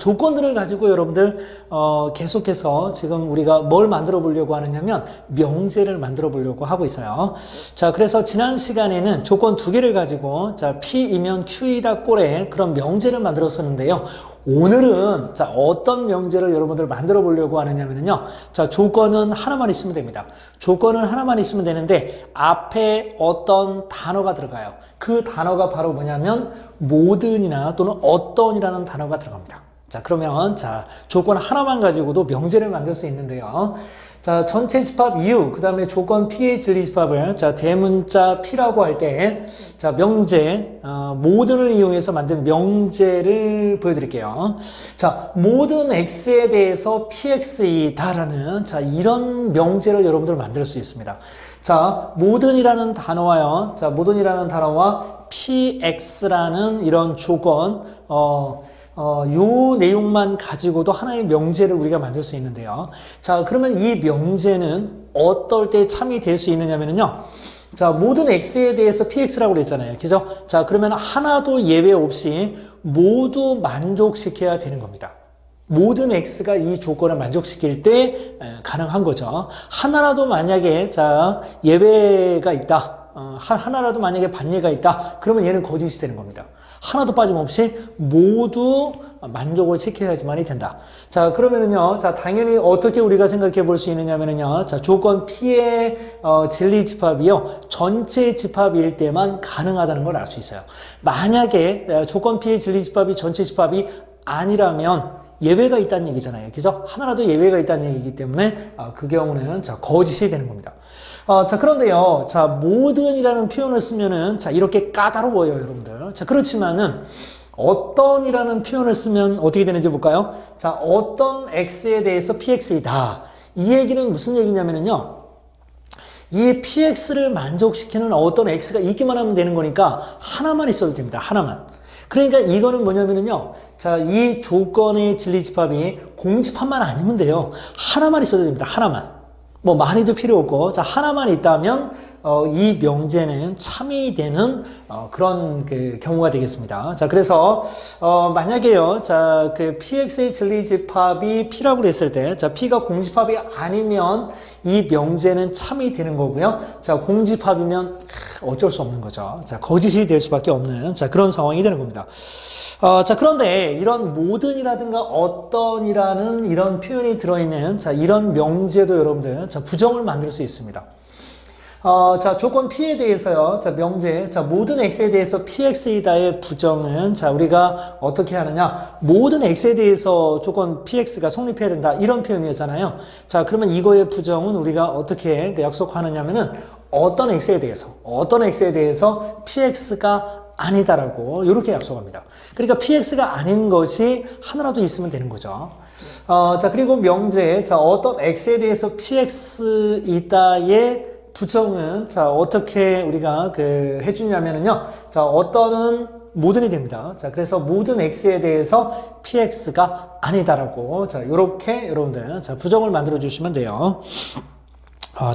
조건들을 가지고 여러분들 계속해서 지금 우리가 뭘 만들어 보려고 하느냐면 명제를 만들어 보려고 하고 있어요. 자, 그래서 지난 시간에는 조건 두 개를 가지고 자, P이면 Q이다 꼴의 그런 명제를 만들었었는데요. 오늘은 자, 어떤 명제를 여러분들 만들어 보려고 하느냐면요. 자, 조건은 하나만 있으면 됩니다. 조건은 하나만 있으면 되는데 앞에 어떤 단어가 들어가요. 그 단어가 바로 뭐냐면 모든이나 또는 어떤이라는 단어가 들어갑니다. 자, 그러면 자, 조건 하나만 가지고도 명제를 만들 수 있는데요. 자, 전체 집합 U, 그 다음에 조건 P의 진리 집합을 자, 대문자 P라고 할 때 자, 명제, 모든을 이용해서 만든 명제를 보여드릴게요. 자, 모든 X에 대해서 PX이다라는 자, 이런 명제를 여러분들 만들 수 있습니다. 자, 모든이라는 단어와요. 자, 모든이라는 단어와 PX라는 이런 조건, 요 내용만 가지고도 하나의 명제를 우리가 만들 수 있는데요. 자, 그러면 이 명제는 어떨 때 참이 될 수 있느냐면요. 자, 모든 X에 대해서 PX라고 그랬잖아요. 그죠? 자, 그러면 하나도 예외 없이 모두 만족시켜야 되는 겁니다. 모든 X가 이 조건을 만족시킬 때 가능한 거죠. 하나라도 만약에 자, 예외가 있다. 하나라도 만약에 반예가 있다. 그러면 얘는 거짓이 되는 겁니다. 하나도 빠짐없이 모두 만족을 시켜야지만이 된다. 자, 그러면은요, 자, 당연히 어떻게 우리가 생각해 볼 수 있느냐면은요, 자, 조건 P의 진리 집합이요, 전체 집합일 때만 가능하다는 걸 알 수 있어요. 만약에 조건 P의 진리 집합이 전체 집합이 아니라면 예외가 있다는 얘기잖아요. 그래서 하나라도 예외가 있다는 얘기이기 때문에 그 경우는 자, 거짓이 되는 겁니다. 자, 그런데요, 자, 모든이라는 표현을 쓰면은 자, 이렇게 까다로워요, 여러분들. 자, 그렇지만은 어떤이라는 표현을 쓰면 어떻게 되는지 볼까요? 자, 어떤 X에 대해서 PX이다. 이 얘기는 무슨 얘기냐면은요, 이 PX를 만족시키는 어떤 X가 있기만 하면 되는 거니까 하나만 있어도 됩니다. 하나만. 그러니까 이거는 뭐냐면은요, 자, 이 조건의 진리 집합이 공집합만 아니면 돼요. 하나만 있어도 됩니다. 하나만. 뭐 많이도 필요 없고, 자, 하나만 있다면 이 명제는 참이 되는 그런 그 경우가 되겠습니다. 자, 그래서 만약에요, 자, 그 PX의 진리 집합이 P라고 했을 때, 자, P가 공집합이 아니면 이 명제는 참이 되는 거고요. 자, 공집합이면 어쩔 수 없는 거죠. 자, 거짓이 될 수밖에 없는 자, 그런 상황이 되는 겁니다. 자, 그런데 이런 모든이라든가 어떤이라는 이런 표현이 들어있는 자, 이런 명제도 여러분들 자, 부정을 만들 수 있습니다. 자, 조건 P에 대해서요. 자, 명제. 자, 모든 X에 대해서 PX이다의 부정은 자, 우리가 어떻게 하느냐? 모든 X에 대해서 조건 PX가 성립해야 된다. 이런 표현이었잖아요. 자, 그러면 이거의 부정은 우리가 어떻게 약속하느냐면은 어떤 X에 대해서 PX가 아니다라고 이렇게 약속합니다. 그러니까 PX가 아닌 것이 하나라도 있으면 되는 거죠. 자, 그리고 명제. 자, 어떤 X에 대해서 PX이다의 부정은 자, 어떻게 우리가 해주냐면은요. 자, 어떤은 모든이 됩니다. 자, 그래서 모든 X에 대해서 PX가 아니다라고 자, 요렇게 여러분들 자, 부정을 만들어 주시면 돼요.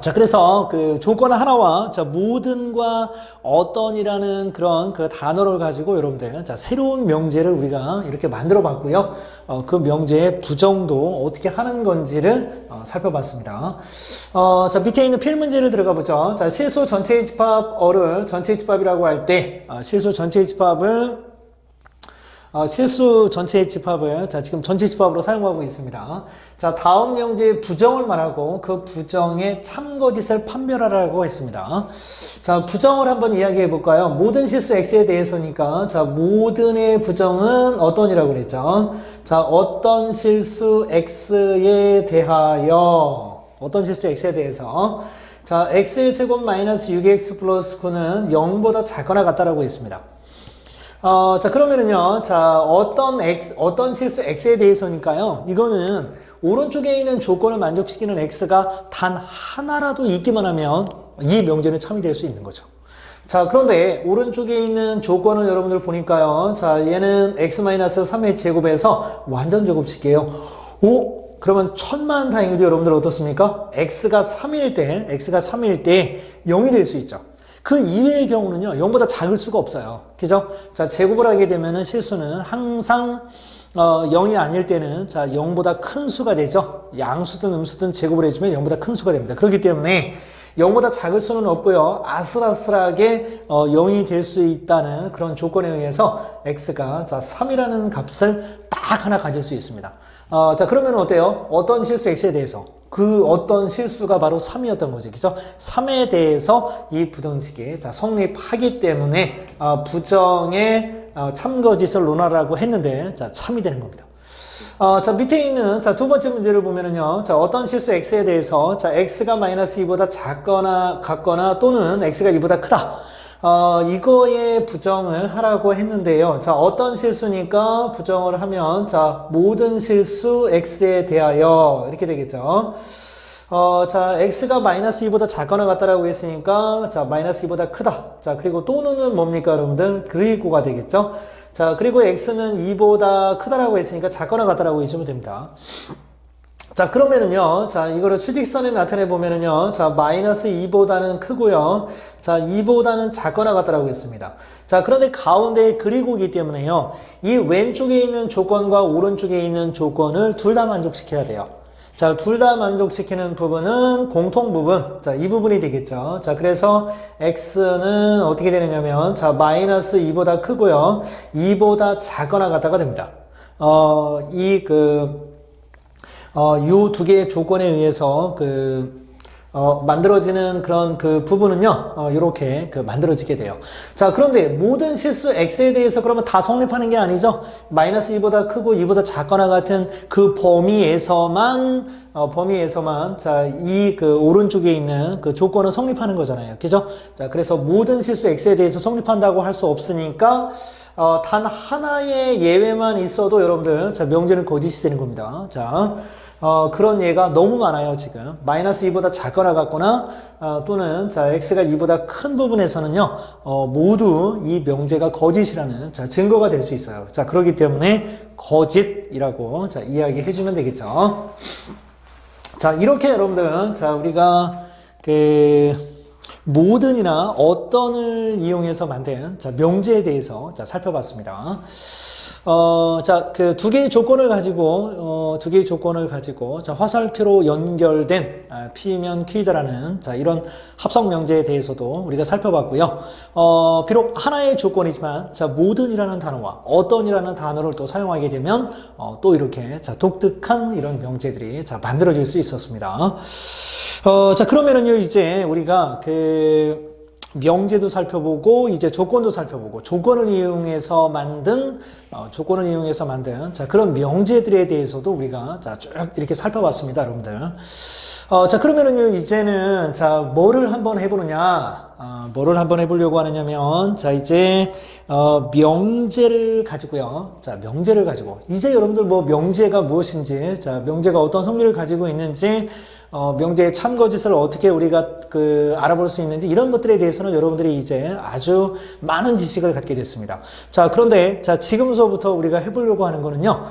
자, 그래서 그 조건 하나와 자, 모든과 어떤이라는 그런 그 단어를 가지고 여러분들 자, 새로운 명제를 우리가 이렇게 만들어 봤고요. 그 명제의 부정도 어떻게 하는 건지를 살펴봤습니다. 자, 밑에 있는 필문제를 들어가 보죠. 자, 실수 전체의 집합어를 전체의 집합이라고 할 때 실수 전체의 집합을 자, 지금 전체 집합으로 사용하고 있습니다. 자, 다음 명제의 부정을 말하고 그 부정의 참거짓을 판별하라고 했습니다. 자, 부정을 한번 이야기해 볼까요? 모든 실수 X에 대해서니까, 자, 모든의 부정은 어떤이라고 그랬죠? 자, 어떤 실수 X에 대하여, 자, X의 제곱 마이너스 6X 플러스 9는 0보다 작거나 같다라고 했습니다. 자, 그러면은요, 자, 어떤 실수 X에 대해서니까요, 이거는 오른쪽에 있는 조건을 만족시키는 X가 단 하나라도 있기만 하면 이 명제는 참이 될 수 있는 거죠. 자, 그런데 오른쪽에 있는 조건을 여러분들 보니까요, 자, 얘는 X-3의 제곱에서 완전 제곱식이에요. 오? 그러면 천만다행히도 여러분들 어떻습니까? X가 3일 때 0이 될 수 있죠. 그 이외의 경우는요, 0보다 작을 수가 없어요. 그죠? 자, 제곱을 하게 되면은 실수는 항상 0이 아닐 때는 자 0보다 큰 수가 되죠. 양수든 음수든 제곱을 해주면 0보다 큰 수가 됩니다. 그렇기 때문에 0보다 작을 수는 없고요. 아슬아슬하게 0이 될 수 있다는 그런 조건에 의해서 x가 자 3이라는 값을 딱 하나 가질 수 있습니다. 자 그러면 어때요? 어떤 실수 x에 대해서 그 어떤 실수가 바로 3이었던 거죠. 그죠? 3에 대해서 이 부등식이 자 성립하기 때문에 부정의 참거짓을 논하라고 했는데 자 참이 되는 겁니다. 자 밑에 있는 자 두 번째 문제를 보면은요. 자 어떤 실수 x에 대해서 자 x가 마이너스 2보다 작거나 같거나 또는 x가 2보다 크다. 이거에 부정을 하라고 했는데요. 자 어떤 실수니까 부정을 하면 자 모든 실수 x에 대하여 이렇게 되겠죠. 자 x가 마이너스 2보다 작거나 같다라고 했으니까 자 마이너스 2보다 크다. 자 그리고 또는 뭡니까 여러분들? 그리고가 되겠죠. 자 그리고 x는 2보다 크다라고 했으니까 작거나 같다라고 해주면 됩니다. 자 그러면은요 자 이거를 수직선에 나타내 보면은요 자 마이너스 2보다는 크고요 자 2보다는 작거나 같다라고 했습니다. 자 그런데 가운데에 그리고이기 때문에요 이 왼쪽에 있는 조건과 오른쪽에 있는 조건을 둘 다 만족시켜야 돼요. 자, 둘 다 만족시키는 부분은 공통 부분. 자, 이 부분이 되겠죠. 자, 그래서 x는 어떻게 되느냐면, 자, 마이너스 2보다 크고요. 2보다 작거나 같다가 됩니다. 요 두 개의 조건에 의해서 만들어지는 그런 그 부분은요, 요렇게 만들어지게 돼요. 자, 그런데 모든 실수 x에 대해서 그러면 다 성립하는 게 아니죠? 마이너스 2보다 크고 2보다 작거나 같은 그 범위에서만, 자, 오른쪽에 있는 그 조건은 성립하는 거잖아요. 그죠? 자, 그래서 모든 실수 x에 대해서 성립한다고 할 수 없으니까, 단 하나의 예외만 있어도 여러분들, 자, 명제는 거짓이 되는 겁니다. 자, 그런 예가 너무 많아요, 지금. 마이너스 2보다 작거나 같거나, 또는, 자, x가 2보다 큰 부분에서는요, 모두 이 명제가 거짓이라는, 자, 증거가 될 수 있어요. 자, 그렇기 때문에 거짓이라고, 자, 이야기해주면 되겠죠. 자, 이렇게 여러분들, 자, 우리가, 모든이나 어떤을 이용해서 만든, 자, 명제에 대해서, 자, 살펴봤습니다. 자, 두 개의 조건을 가지고, 자, 화살표로 연결된, P면 Q이다라는, 자, 이런 합성 명제에 대해서도 우리가 살펴봤고요. 비록 하나의 조건이지만, 자, 모든이라는 단어와 어떤이라는 단어를 또 사용하게 되면, 또 이렇게, 자, 독특한 이런 명제들이, 자, 만들어질 수 있었습니다. 자, 그러면은요, 이제 우리가 명제도 살펴보고 이제 조건도 살펴보고 조건을 이용해서 만든 자 그런 명제들에 대해서도 우리가 자 쭉 이렇게 살펴봤습니다, 여러분들. 자 그러면은요 이제는 자 뭐를 한번 해보려고 하느냐면 자 이제 명제를 가지고요. 자 명제를 가지고 이제 여러분들 뭐 명제가 무엇인지 자 명제가 어떤 성질을 가지고 있는지 명제의 참거짓을 어떻게 우리가 알아볼 수 있는지 이런 것들에 대해서는 여러분들이 이제 아주 많은 지식을 갖게 됐습니다. 자 그런데 자 지금서부터 우리가 해보려고 하는 거는요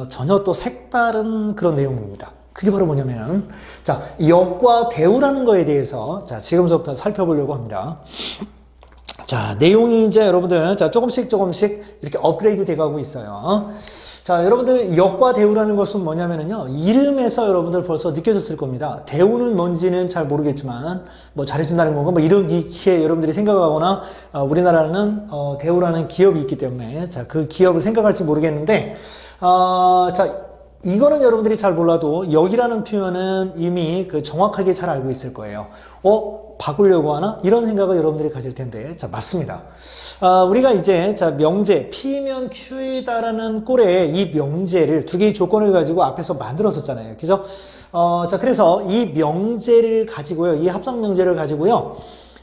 전혀 또 색다른 그런 내용입니다. 그게 바로 뭐냐면 자 역과 대우라는 거에 대해서 자 지금서부터 살펴보려고 합니다. 자 내용이 이제 여러분들 자 조금씩 이렇게 업그레이드 돼가고 있어요. 자, 여러분들 역과 대우라는 것은 뭐냐면요. 이름에서 여러분들 벌써 느껴졌을 겁니다. 대우는 뭔지는 잘 모르겠지만 뭐 잘해준다는 건가 뭐 이렇게 여러분들이 생각하거나 우리나라는 대우라는 기업이 있기 때문에 자, 그 기업을 생각할지 모르겠는데 자, 이거는 여러분들이 잘 몰라도 역이라는 표현은 이미 정확하게 잘 알고 있을 거예요. 바꾸려고 하나? 이런 생각을 여러분들이 가질 텐데, 자, 맞습니다. 우리가 이제, 자, 명제, P면 Q이다라는 꼴의 이 명제를 두 개의 조건을 가지고 앞에서 만들었었잖아요. 그죠? 자, 그래서 이 명제를 가지고요, 이 합성 명제를 가지고요,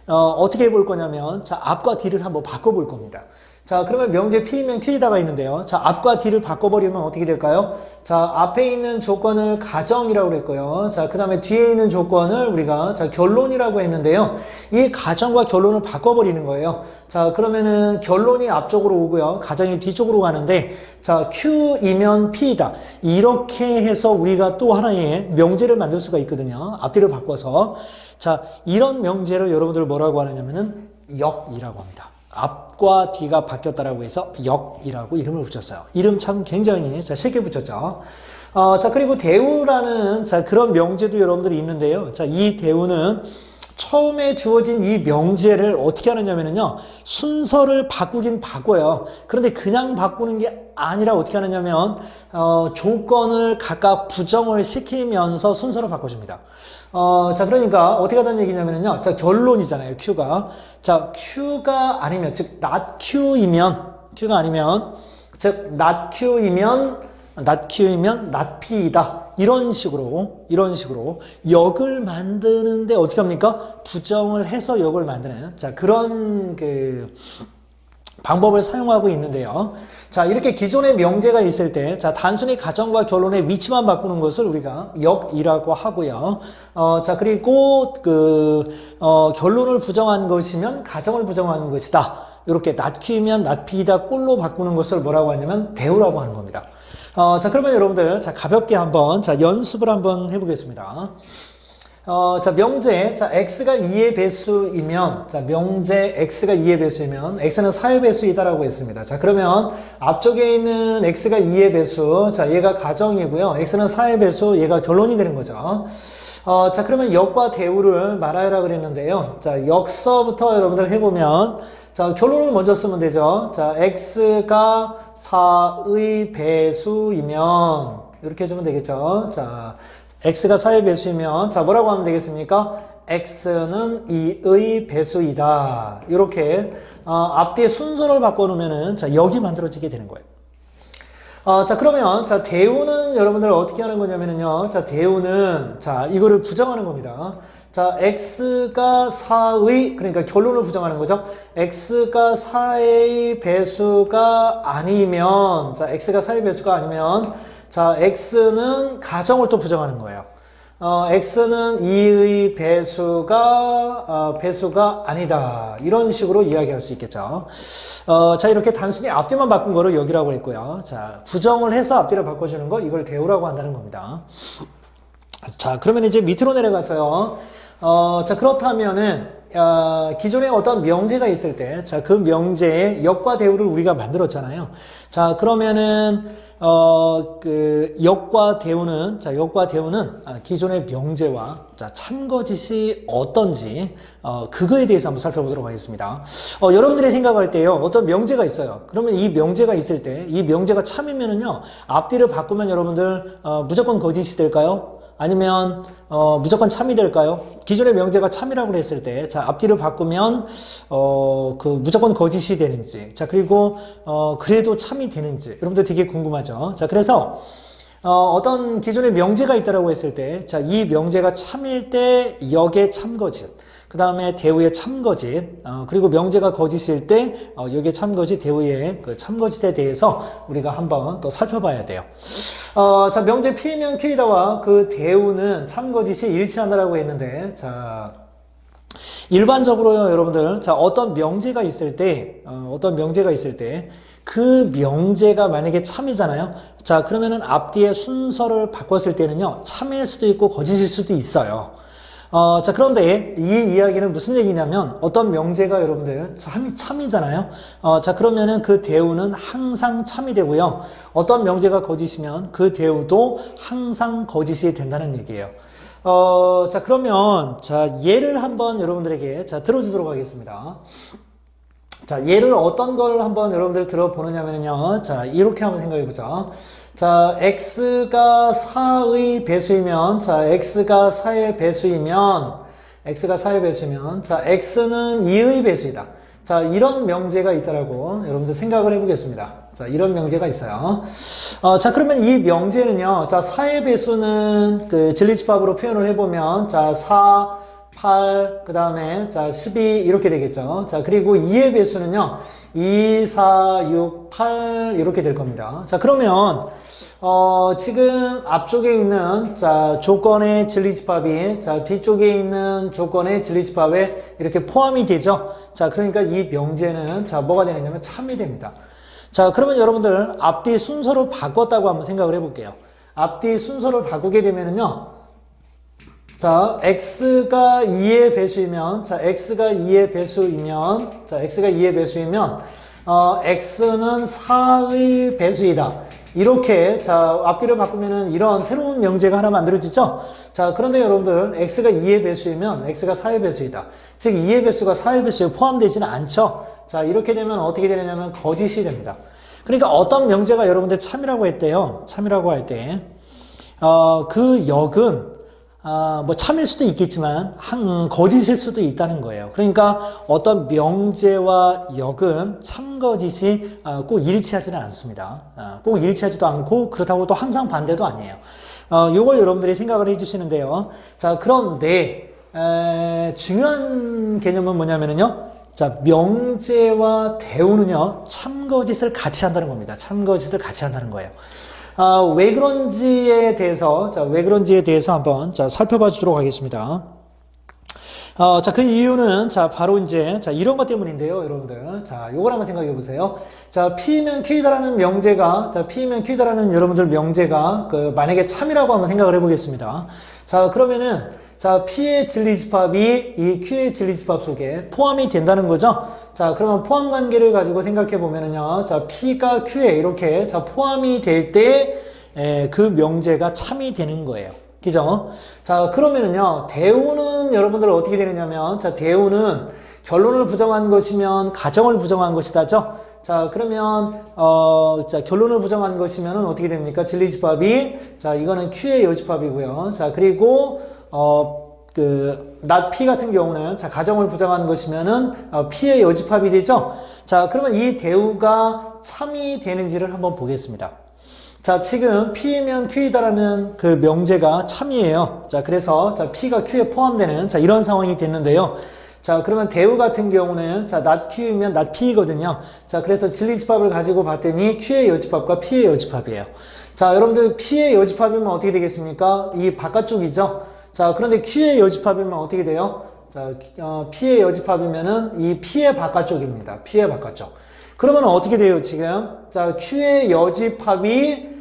어떻게 해볼 거냐면, 자, 앞과 뒤를 한번 바꿔볼 겁니다. 자, 그러면 명제 P면 Q이다가 있는데요. 자, 앞과 뒤를 바꿔버리면 어떻게 될까요? 자, 앞에 있는 조건을 가정이라고 그랬고요. 자, 그 다음에 뒤에 있는 조건을 우리가, 자, 결론이라고 했는데요. 이 가정과 결론을 바꿔버리는 거예요. 자, 그러면은 결론이 앞쪽으로 오고요. 가정이 뒤쪽으로 가는데, 자, Q이면 P이다. 이렇게 해서 우리가 또 하나의 명제를 만들 수가 있거든요. 앞뒤를 바꿔서. 자, 이런 명제를 여러분들 뭐라고 하느냐면은 역이라고 합니다. 앞과 뒤가 바뀌었다라고 해서 역이라고 이름을 붙였어요. 이름 참 굉장히 쉽게 붙였죠. 자, 그리고 대우라는 그런 명제도 여러분들이 있는데요. 자, 이 대우는 처음에 주어진 이 명제를 어떻게 하느냐면요. 순서를 바꾸긴 바꿔요. 그런데 그냥 바꾸는 게 아니라 어떻게 하느냐면, 조건을 각각 부정을 시키면서 순서를 바꿔줍니다. 자, 그러니까 어떻게 하다는 얘기냐면요. 자, 결론이잖아요. Q가. 자, Q가 아니면, 즉, not Q가 아니면, 즉, not Q이면 not P이다. 이런 식으로 역을 만드는데 어떻게 합니까? 부정을 해서 역을 만드는, 자, 그런 방법을 사용하고 있는데요. 자, 이렇게 기존의 명제가 있을 때, 자, 단순히 가정과 결론의 위치만 바꾸는 것을 우리가 역이라고 하고요. 자, 그리고 결론을 부정한 것이면 가정을 부정하는 것이다. 이렇게 not Q이면 not P이다 꼴로 바꾸는 것을 뭐라고 하냐면 대우라고 하는 겁니다. 자, 그러면 여러분들, 자, 가볍게 한번, 자, 연습을 한번 해보겠습니다. 자, 명제, 자, x가 2의 배수이면, 자, 명제 x가 2의 배수이면, x는 4의 배수이다라고 했습니다. 자, 그러면 앞쪽에 있는 x가 2의 배수, 자, 얘가 가정이고요. x는 4의 배수, 얘가 결론이 되는 거죠. 자, 그러면 역과 대우를 말하라 그랬는데요. 자, 역서부터 여러분들 해보면, 자, 결론을 먼저 쓰면 되죠. 자, x가 4의 배수이면, 이렇게 해주면 되겠죠. 자, x가 4의 배수이면, 자, 뭐라고 하면 되겠습니까? x는 2의 배수이다. 이렇게, 앞뒤에 순서를 바꿔놓으면은, 자, 역이 만들어지게 되는 거예요. 자, 그러면, 자, 대우는 여러분들 어떻게 하는 거냐면요. 자, 대우는, 자, 이거를 부정하는 겁니다. 자, x가 4의, 그러니까 결론을 부정하는 거죠. x가 4의 배수가 아니면, 자, x가 4의 배수가 아니면, 자, x는 가정을 또 부정하는 거예요. x는 2의 배수가 아니다. 이런 식으로 이야기할 수 있겠죠. 자, 이렇게 단순히 앞뒤만 바꾼 거를 여기라고 했고요. 자, 부정을 해서 앞뒤를 바꿔주는 거, 이걸 대우라고 한다는 겁니다. 자, 그러면 이제 밑으로 내려가서요. 자, 그렇다면은, 기존에 어떤 명제가 있을 때, 자, 그 명제의 역과 대우를 우리가 만들었잖아요. 자, 그러면은, 역과 대우는, 기존의 명제와, 자, 참거짓이 어떤지, 그거에 대해서 한번 살펴보도록 하겠습니다. 여러분들이 생각할 때요, 어떤 명제가 있어요. 그러면 이 명제가 있을 때, 이 명제가 참이면은요, 앞뒤를 바꾸면 여러분들, 무조건 거짓이 될까요? 아니면 무조건 참이 될까요? 기존의 명제가 참이라고 했을 때, 자, 앞뒤를 바꾸면 무조건 거짓이 되는지, 자, 그리고 그래도 참이 되는지 여러분들 되게 궁금하죠. 자, 그래서 어떤 기존의 명제가 있다라고 했을 때, 자, 이 명제가 참일 때 역의 참거짓, 그 다음에 대우의 참거짓, 그리고 명제가 거짓일 때 역의 참거짓, 대우의 그 참거짓에 대해서 우리가 한번 또 살펴봐야 돼요. 자, 명제 P면 Q이다와 그 대우는 참거짓이 일치한다라고 했는데, 자, 일반적으로요, 여러분들, 자, 어떤 명제가 있을 때, 그 명제가 만약에 참이잖아요. 자, 그러면은 앞뒤의 순서를 바꿨을 때는요, 참일 수도 있고 거짓일 수도 있어요. 자, 그런데 이 이야기는 무슨 얘기냐면, 어떤 명제가 여러분들 참이잖아요. 자, 그러면은 그 대우는 항상 참이 되고요. 어떤 명제가 거짓이면 그 대우도 항상 거짓이 된다는 얘기예요. 자, 그러면, 자, 예를 한번 여러분들에게, 자, 들어주도록 하겠습니다. 자, 예를 어떤 걸 한번 여러분들 들어보느냐면요. 자, 이렇게 한번 생각해보자. 자, x가 4의 배수이면, 자, x가 4의 배수이면, 자, x는 2의 배수이다. 자, 이런 명제가 있다라고 여러분들 생각을 해보겠습니다. 자, 이런 명제가 있어요. 자, 그러면 이 명제는요, 자, 4의 배수는 그 진리집합으로 표현을 해보면, 자, 4, 8, 그 다음에, 자, 12, 이렇게 되겠죠. 자, 그리고 2의 배수는요, 2, 4, 6, 8, 이렇게 될 겁니다. 자, 그러면, 지금 앞쪽에 있는, 자, 조건의 진리집합이, 자, 뒤쪽에 있는 조건의 진리집합에 이렇게 포함이 되죠. 자, 그러니까 이 명제는, 자, 뭐가 되느냐면 참이 됩니다. 자, 그러면 여러분들, 앞뒤 순서를 바꿨다고 한번 생각을 해볼게요. 앞뒤 순서를 바꾸게 되면은요, 자, x가 2의 배수이면, 자, x가 2의 배수이면, x는 4의 배수이다. 이렇게, 자, 앞뒤를 바꾸면은 이런 새로운 명제가 하나 만들어지죠? 자, 그런데 여러분들, x가 2의 배수이면 x가 4의 배수이다. 즉, 2의 배수가 4의 배수에 포함되지는 않죠? 자, 이렇게 되면 어떻게 되느냐면 거짓이 됩니다. 그러니까 어떤 명제가 여러분들 참이라고 했대요. 참이라고 할 때, 그 역은 뭐 참일 수도 있겠지만 거짓일 수도 있다는 거예요. 그러니까 어떤 명제와 역은 참거짓이 꼭 일치하지는 않습니다. 꼭 일치하지도 않고 그렇다고 또 항상 반대도 아니에요. 요걸 여러분들이 생각을 해주시는데요. 자, 그런데 중요한 개념은 뭐냐면요. 자, 명제와 대우는요, 참거짓을 같이 한다는 겁니다. 참거짓을 같이 한다는 거예요. 왜 그런지에 대해서 한번 살펴봐 주도록 하겠습니다. 자, 그 이유는 바로 이제 이런 것 때문인데요, 여러분들. 자, 요걸 한번 생각해 보세요. 자, P면 Q이다라는 명제가 여러분들 명제가 만약에 참이라고 한번 생각을 해 보겠습니다. 자, 그러면은 P의 진리집합이 이 Q의 진리집합 속에 포함이 된다는 거죠. 자, 그러면 포함 관계를 가지고 생각해 보면은요. 자, P가 Q에 이렇게 포함이 될 때 그 명제가 참이 되는 거예요. 그죠? 자, 그러면은요. 대우는 여러분들 어떻게 되느냐면, 자, 대우는 결론을 부정한 것이면 가정을 부정한 것이다죠. 자, 그러면 자, 결론을 부정한 것이면은 어떻게 됩니까? 진리집합이, 자, 이거는 Q의 여집합이고요. 자, 그리고 not P 같은 경우는, 자, 가정을 부정한 것이면은, P의 여집합이 되죠? 자, 그러면 이 대우가 참이 되는지를 한번 보겠습니다. 자, 지금 P면 Q이다라는 그 명제가 참이에요. 자, 그래서, 자, P가 Q에 포함되는, 자, 이런 상황이 됐는데요. 자, 그러면 대우 같은 경우는, 자, not Q이면 not P거든요. 자, 그래서 진리집합을 가지고 봤더니 Q의 여집합과 P의 여집합이에요. 자, 여러분들 P의 여집합이면 어떻게 되겠습니까? 이 바깥쪽이죠? 자, 그런데 Q의 여집합이면 어떻게 돼요? 자, P의 여집합이면은 이 P의 바깥쪽입니다. P의 바깥쪽. 그러면 어떻게 돼요, 지금? 자, Q의 여집합이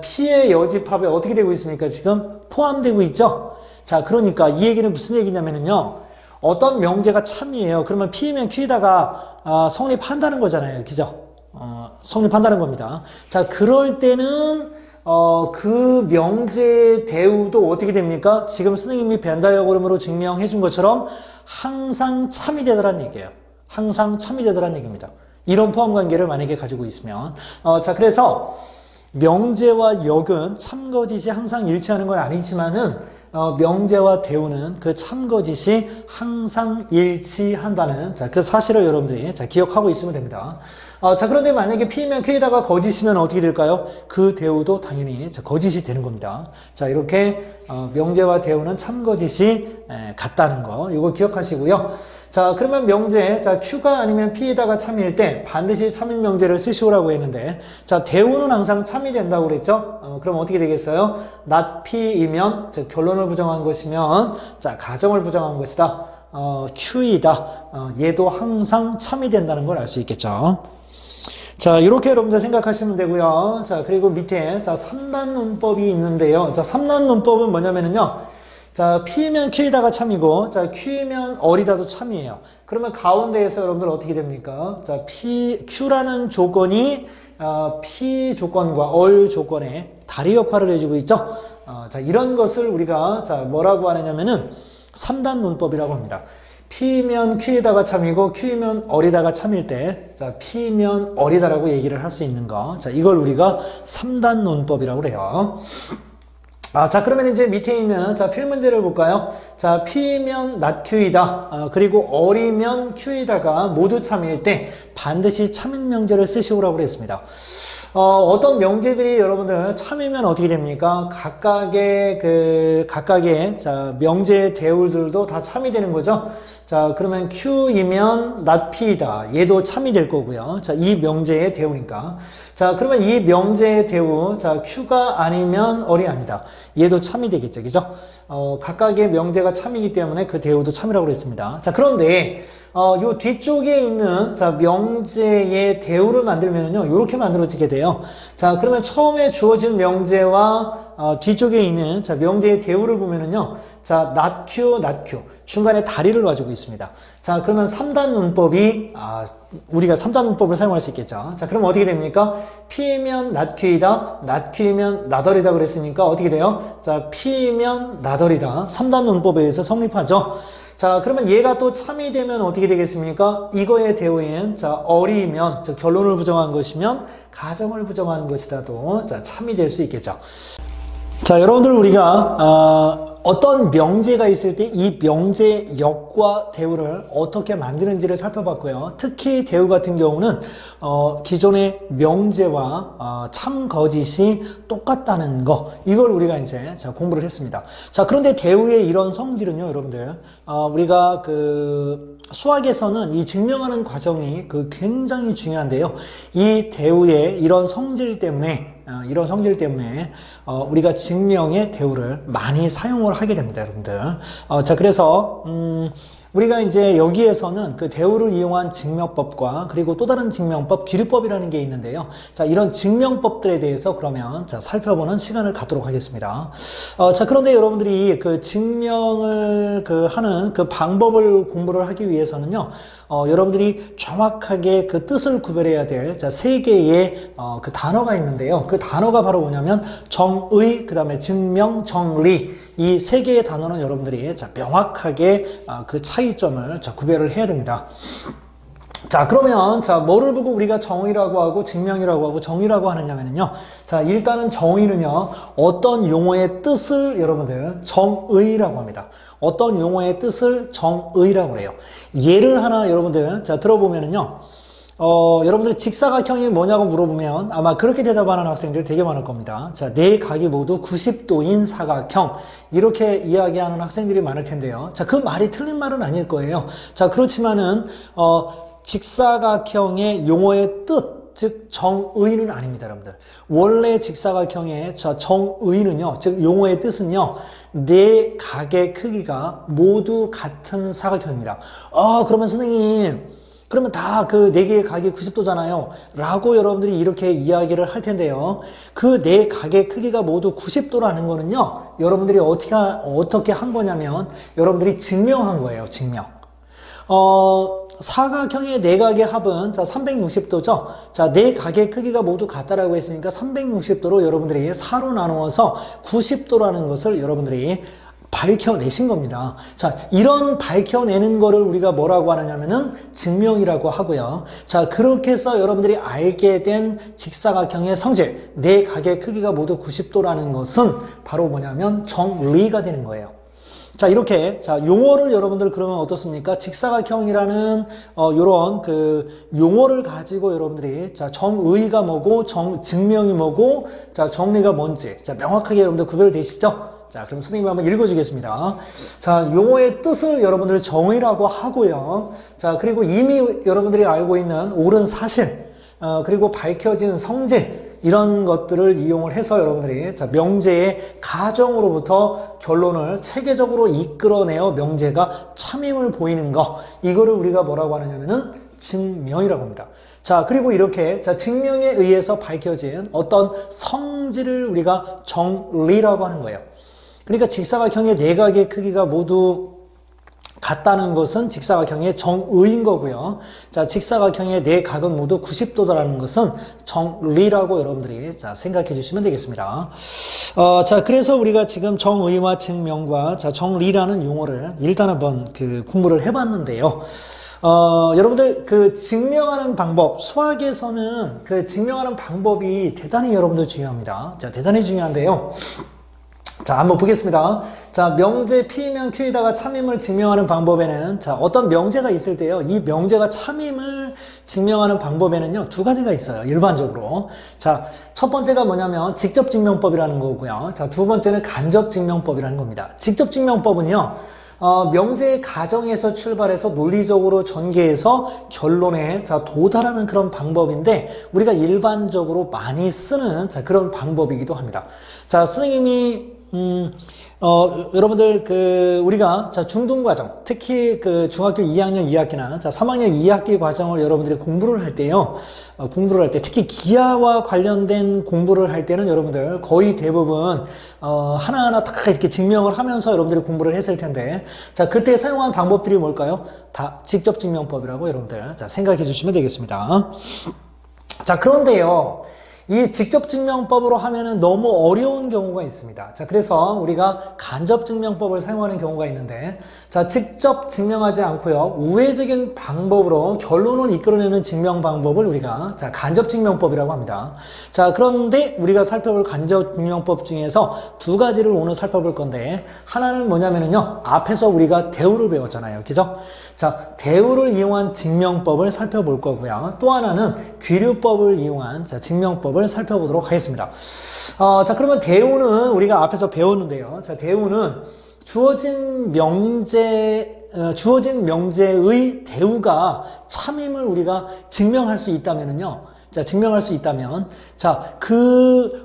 P의 여집합에 어떻게 되고 있습니까? 지금 포함되고 있죠? 자, 그러니까 이 얘기는 무슨 얘기냐면요. 어떤 명제가 참이에요. 그러면 P면 Q에다가 성립한다는 거잖아요. 그죠? 성립한다는 겁니다. 자, 그럴 때는 그 명제의 대우도 어떻게 됩니까? 지금 선생님이 벤다이어그램으로 증명해 준 것처럼 항상 참이 되더란 얘기예요. 항상 참이 되더란 얘기입니다. 이런 포함 관계를 만약에 가지고 있으면. 자, 그래서 명제와 역은 참거짓이 항상 일치하는 건 아니지만은 명제와 대우는 그 참거짓이 항상 일치한다는 그 사실을 여러분들이 기억하고 있으면 됩니다. 자, 그런데 만약에 P면 Q에다가 거짓이면 어떻게 될까요? 그 대우도 당연히 거짓이 되는 겁니다. 자, 이렇게 명제와 대우는 참거짓이 같다는 거, 이거 기억하시고요. 자, 그러면 명제, 자, Q가 아니면 P에다가 참일 때 반드시 참인 명제를 쓰시오라고 했는데, 자, 대우는 항상 참이 된다고 그랬죠? 그럼 어떻게 되겠어요? not P이면, 즉, 결론을 부정한 것이면, 자, 가정을 부정한 것이다. Q이다. 얘도 항상 참이 된다는 걸 알 수 있겠죠? 자, 이렇게 여러분들 생각하시면 되고요. 자, 그리고 밑에, 자, 3단 논법이 있는데요. 자, 3단 논법은 뭐냐면은요. 자, P면 Q에다가 참이고, 자, Q면 어리다도 참이에요. 그러면 가운데에서 여러분들 어떻게 됩니까? 자, Q라는 조건이, P 조건과 얼 조건에 다리 역할을 해주고 있죠? 자, 이런 것을 우리가, 자, 뭐라고 하느냐면은 3단 논법이라고 합니다. P면 Q에다가 참이고, Q면 어리다가 참일 때, 자, P면 어리다라고 얘기를 할 수 있는 거. 자, 이걸 우리가 3단 논법이라고 그래요. 자, 그러면 이제 밑에 있는, 자, 필문제를 볼까요? 자, P면 not Q이다. 그리고 어리면 Q이다가 모두 참일 때 반드시 참인 명제를 쓰시오라고 그랬습니다. 어떤 명제들이 여러분들 참이면 어떻게 됩니까? 각각의 자, 명제의 대우들도 다 참이 되는 거죠? 자, 그러면 Q이면 not P이다. 얘도 참이 될 거고요. 자, 이 명제의 대우니까. 자, 그러면 이 명제의 대우, 자, Q가 아니면 어리 아니다. 얘도 참이 되겠죠. 그죠? 각각의 명제가 참이기 때문에 그 대우도 참이라고 그랬습니다. 자, 그런데, 요 뒤쪽에 있는, 자, 명제의 대우를 만들면은요, 요렇게 만들어지게 돼요. 자, 그러면 처음에 주어진 명제와, 뒤쪽에 있는, 자, 명제의 대우를 보면은요, 자, 낫큐, 낫큐. 중간에 다리를 놔주고 있습니다. 자, 그러면 3단 문법이, 우리가 3단 문법을 사용할 수 있겠죠. 자, 그럼 어떻게 됩니까? P면 낫큐이다, 낫큐이면 나덜이다 그랬으니까 어떻게 돼요? 자, P면 나덜이다. 3단 문법에 의해서 성립하죠. 자, 그러면 얘가 또 참이 되면 어떻게 되겠습니까? 이거의 대우인, 자, 어리면, 즉, 결론을 부정한 것이면, 가정을 부정한 것이다도, 자, 참이 될 수 있겠죠. 자, 여러분들 우리가 어떤 명제가 있을 때 이 명제의 역과 대우를 어떻게 만드는지를 살펴봤고요. 특히 대우 같은 경우는 기존의 명제와 참 거짓이 똑같다는 거, 이걸 우리가 이제 공부를 했습니다. 자, 그런데 대우의 이런 성질은요, 여러분들 우리가 그 수학에서는 이 증명하는 과정이 굉장히 중요한데요. 이 대우의 이런 성질 때문에 우리가 증명의 대우를 많이 사용을 하게 됩니다, 여러분들. 자, 그래서 우리가 이제 여기에서는 그 대우를 이용한 증명법과 그리고 또 다른 증명법, 기류법이라는 게 있는데요. 자, 이런 증명법들에 대해서 그러면 살펴보는 시간을 갖도록 하겠습니다. 자, 그런데 여러분들이 그 증명을 하는 그 방법을 공부를 하기 위해서는요, 여러분들이 정확하게 그 뜻을 구별해야 될, 세 개의, 그 단어가 있는데요. 그 단어가 바로 뭐냐면, 정의, 그 다음에 증명, 정리. 이 세 개의 단어는 여러분들이 명확하게 그 차이점을 구별을 해야 됩니다. 자, 그러면, 뭐를 보고 우리가 정의라고 하고, 증명이라고 하고, 정의라고 하느냐면요. 자, 일단은 정의는요, 어떤 용어의 뜻을 여러분들 정의라고 합니다. 어떤 용어의 뜻을 정의라고 그래요. 예를 하나 여러분들, 들어보면은요, 여러분들 직사각형이 뭐냐고 물어보면 아마 그렇게 대답하는 학생들 되게 많을 겁니다. 자, 네 각이 모두 90도인 사각형. 이렇게 이야기하는 학생들이 많을 텐데요. 자, 그 말이 틀린 말은 아닐 거예요. 자, 그렇지만은, 직사각형의 용어의 뜻, 즉 정의는 아닙니다, 여러분들. 원래 직사각형의 정의는요, 즉 용어의 뜻은요, 네 각의 크기가 모두 같은 사각형입니다. 그러면 선생님, 그러면 다 그 네 개의 각이 90도잖아요. 라고 여러분들이 이렇게 이야기를 할 텐데요. 그 네 각의 크기가 모두 90도라는 거는요, 여러분들이 어떻게 한 거냐면, 여러분들이 증명한 거예요, 증명. 사각형의 네 각의 합은 360도죠. 자, 네 각의 크기가 모두 같다라고 했으니까 360도로 여러분들이 4로 나누어서 90도라는 것을 여러분들이 밝혀내신 겁니다. 자, 이런 밝혀내는 거를 우리가 뭐라고 하느냐면은 증명이라고 하고요. 자, 그렇게 해서 여러분들이 알게 된 직사각형의 성질, 네 각의 크기가 모두 90도라는 것은 바로 뭐냐면 정리가 되는 거예요. 자, 이렇게, 용어를 여러분들 그러면 어떻습니까? 직사각형이라는, 요런 용어를 가지고 여러분들이, 정의가 뭐고, 증명이 뭐고, 정리가 뭔지, 명확하게 여러분들 구별되시죠? 자, 그럼 선생님이 한번 읽어주겠습니다. 자, 용어의 뜻을 여러분들 정의라고 하고요. 자, 그리고 이미 여러분들이 알고 있는 옳은 사실, 그리고 밝혀진 성질, 이런 것들을 이용을 해서 여러분들이 명제의 가정으로부터 결론을 체계적으로 이끌어내어 명제가 참임을 보이는 거, 이거를 우리가 뭐라고 하느냐면은 증명이라고 합니다. 자, 그리고 이렇게 증명에 의해서 밝혀진 어떤 성질을 우리가 정리라고 하는 거예요. 그러니까 직사각형의 네 각의 크기가 모두 같다는 것은 직사각형의 정의인 거고요. 자, 직사각형의 네 각은 모두 90도다라는 것은 정리라고 여러분들이 생각해 주시면 되겠습니다. 자, 그래서 우리가 지금 정의와 증명과 정리라는 용어를 일단 한번 공부를 해봤는데요. 여러분들 증명하는 방법, 수학에서는 증명하는 방법이 대단히 여러분들 중요합니다. 자, 대단히 중요한데요. 자, 한번 보겠습니다. 자, 명제 P면 Q에다가 참임을 증명하는 방법에는, 어떤 명제가 있을 때요, 이 명제가 참임을 증명하는 방법에는요, 두 가지가 있어요, 일반적으로. 자, 첫 번째가 뭐냐면, 직접 증명법이라는 거고요. 자, 두 번째는 간접 증명법이라는 겁니다. 직접 증명법은요, 명제의 가정에서 출발해서 논리적으로 전개해서 결론에 도달하는 그런 방법인데, 우리가 일반적으로 많이 쓰는 그런 방법이기도 합니다. 자, 선생님이 여러분들, 우리가, 자, 중등과정, 특히 중학교 2학년 2학기나, 자, 3학년 2학기 과정을 여러분들이 공부를 할 때요, 공부를 할 때, 특히 기하와 관련된 공부를 할 때는 여러분들 거의 대부분, 하나하나 다 이렇게 증명을 하면서 여러분들이 공부를 했을 텐데, 자, 그때 사용한 방법들이 뭘까요? 다 직접 증명법이라고 여러분들, 자, 생각해 주시면 되겠습니다. 자, 그런데요, 이 직접증명법으로 하면은 너무 어려운 경우가 있습니다. 자, 그래서 우리가 간접증명법을 사용하는 경우가 있는데, 자, 직접 증명하지 않고요, 우회적인 방법으로 결론을 이끌어내는 증명 방법을 우리가, 자, 간접증명법이라고 합니다. 자, 그런데 우리가 살펴볼 간접증명법 중에서 두 가지를 오늘 살펴볼 건데, 하나는 뭐냐면은요, 앞에서 우리가 대우를 배웠잖아요. 그죠? 자, 대우를 이용한 증명법을 살펴볼 거고요. 또 하나는 귀류법을 이용한, 자, 증명법을 살펴보도록 하겠습니다. 자, 그러면 대우는 우리가 앞에서 배웠는데요. 자, 대우는 주어진 명제의 대우가 참임을 우리가 증명할 수 있다면은요. 자, 증명할 수 있다면, 자,